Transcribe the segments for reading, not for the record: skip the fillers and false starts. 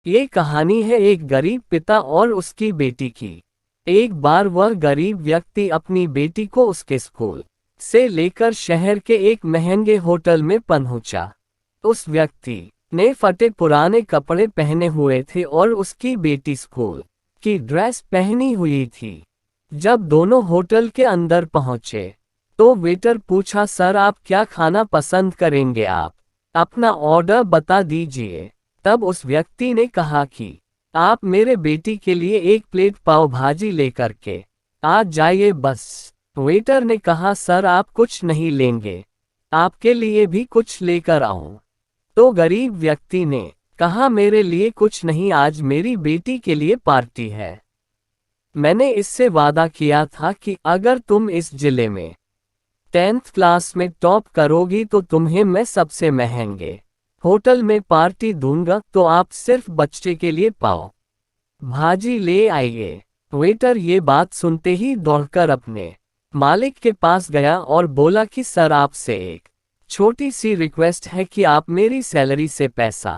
ये कहानी है एक गरीब पिता और उसकी बेटी की। एक बार वह गरीब व्यक्ति अपनी बेटी को उसके स्कूल से लेकर शहर के एक महंगे होटल में पहुंचा। उस व्यक्ति ने फटे पुराने कपड़े पहने हुए थे और उसकी बेटी स्कूल की ड्रेस पहनी हुई थी। जब दोनों होटल के अंदर पहुंचे तो वेटर पूछा, सर आप क्या खाना पसंद करेंगे, आप अपना ऑर्डर बता दीजिए। तब उस व्यक्ति ने कहा कि आप मेरे बेटी के लिए एक प्लेट पाव भाजी लेकर के आ जाइए बस। वेटर ने कहा, सर आप कुछ नहीं लेंगे, आपके लिए भी कुछ लेकर आऊं। तो गरीब व्यक्ति ने कहा, मेरे लिए कुछ नहीं, आज मेरी बेटी के लिए पार्टी है। मैंने इससे वादा किया था कि अगर तुम इस जिले में 10th क्लास में टॉप करोगी तो तुम्हें मैं सबसे महंगे होटल में पार्टी दूंगा, तो आप सिर्फ बच्चे के लिए पाव भाजी ले आइए। वेटर ये बात सुनते ही दौड़कर अपने मालिक के पास गया और बोला कि सर आपसे एक छोटी सी रिक्वेस्ट है कि आप मेरी सैलरी से पैसा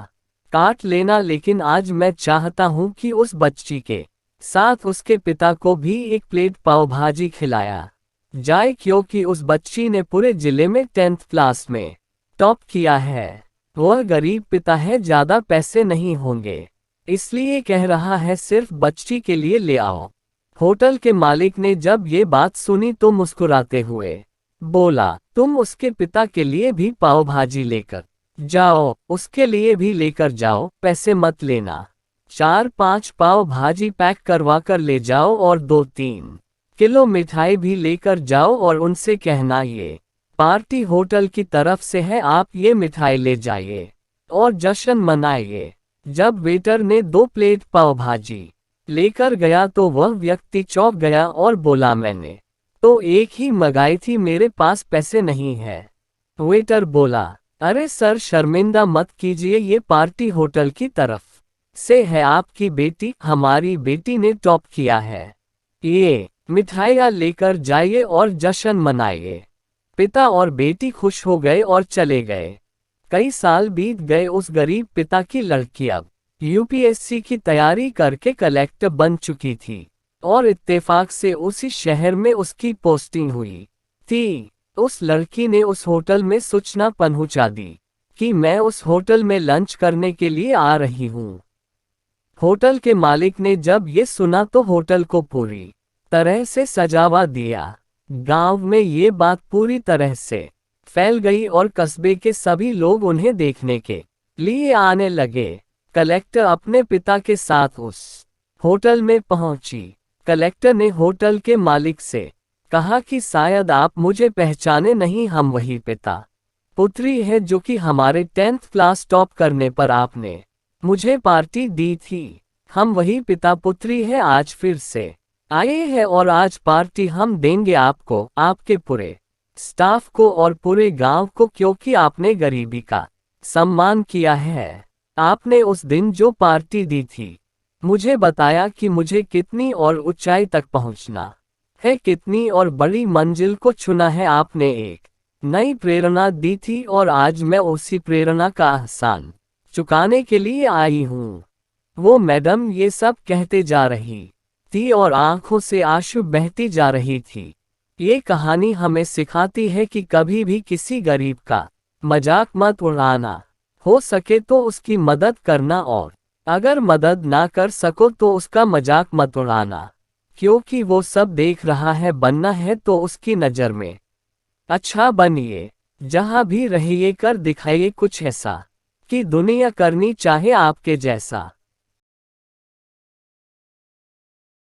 काट लेना, लेकिन आज मैं चाहता हूं कि उस बच्ची के साथ उसके पिता को भी एक प्लेट पाव भाजी खिलाया जाए, क्योंकि उस बच्ची ने पूरे जिले में 10th क्लास में टॉप किया है। वह गरीब पिता है, ज्यादा पैसे नहीं होंगे, इसलिए कह रहा है सिर्फ बच्ची के लिए ले आओ। होटल के मालिक ने जब ये बात सुनी तो मुस्कुराते हुए बोला, तुम उसके पिता के लिए भी पाव भाजी लेकर जाओ, उसके लिए भी लेकर जाओ, पैसे मत लेना। 4-5 पाव भाजी पैक करवा कर ले जाओ और 2-3 किलो मिठाई भी लेकर जाओ और उनसे कहना ये पार्टी होटल की तरफ से है, आप ये मिठाई ले जाइए और जश्न मनाइए। जब वेटर ने 2 प्लेट पाव भाजी लेकर गया तो वह व्यक्ति चौंक गया और बोला, मैंने तो एक ही मंगाई थी, मेरे पास पैसे नहीं है। वेटर बोला, अरे सर शर्मिंदा मत कीजिए, ये पार्टी होटल की तरफ से है, आपकी बेटी, हमारी बेटी ने टॉप किया है, ये मिठाइयाँ लेकर जाइए और जश्न मनाइए। पिता और बेटी खुश हो गए और चले गए। कई साल बीत गए। उस गरीब पिता की लड़की अब यूपीएससी की तैयारी करके कलेक्टर बन चुकी थी और इत्तेफाक से उसी शहर में उसकी पोस्टिंग हुई थी। उस लड़की ने उस होटल में सूचना पहुंचा दी कि मैं उस होटल में लंच करने के लिए आ रही हूँ। होटल के मालिक ने जब ये सुना तो होटल को पूरी तरह से सजावा दिया। गांव में ये बात पूरी तरह से फैल गई और कस्बे के सभी लोग उन्हें देखने के लिए आने लगे। कलेक्टर अपने पिता के साथ उस होटल में पहुंची। कलेक्टर ने होटल के मालिक से कहा कि शायद आप मुझे पहचाने नहीं, हम वही पिता पुत्री है जो कि हमारे 10th क्लास टॉप करने पर आपने मुझे पार्टी दी थी। हम वही पिता पुत्री है, आज फिर से आए हैं और आज पार्टी हम देंगे आपको, आपके पूरे स्टाफ को और पूरे गांव को, क्योंकि आपने गरीबी का सम्मान किया है। आपने उस दिन जो पार्टी दी थी, मुझे बताया कि मुझे कितनी और ऊंचाई तक पहुंचना है, कितनी और बड़ी मंजिल को चुना है। आपने एक नई प्रेरणा दी थी और आज मैं उसी प्रेरणा का एहसान चुकाने के लिए आई हूँ। वो मैडम ये सब कहते जा रही थी और आंखों से आंसू बहती जा रही थी। ये कहानी हमें सिखाती है कि कभी भी किसी गरीब का मजाक मत उड़ाना, हो सके तो उसकी मदद करना, और अगर मदद ना कर सको तो उसका मजाक मत उड़ाना, क्योंकि वो सब देख रहा है। बनना है तो उसकी नज़र में अच्छा बनिए, जहाँ भी रहिए कर दिखाइए कुछ ऐसा कि दुनिया करनी चाहे आपके जैसा।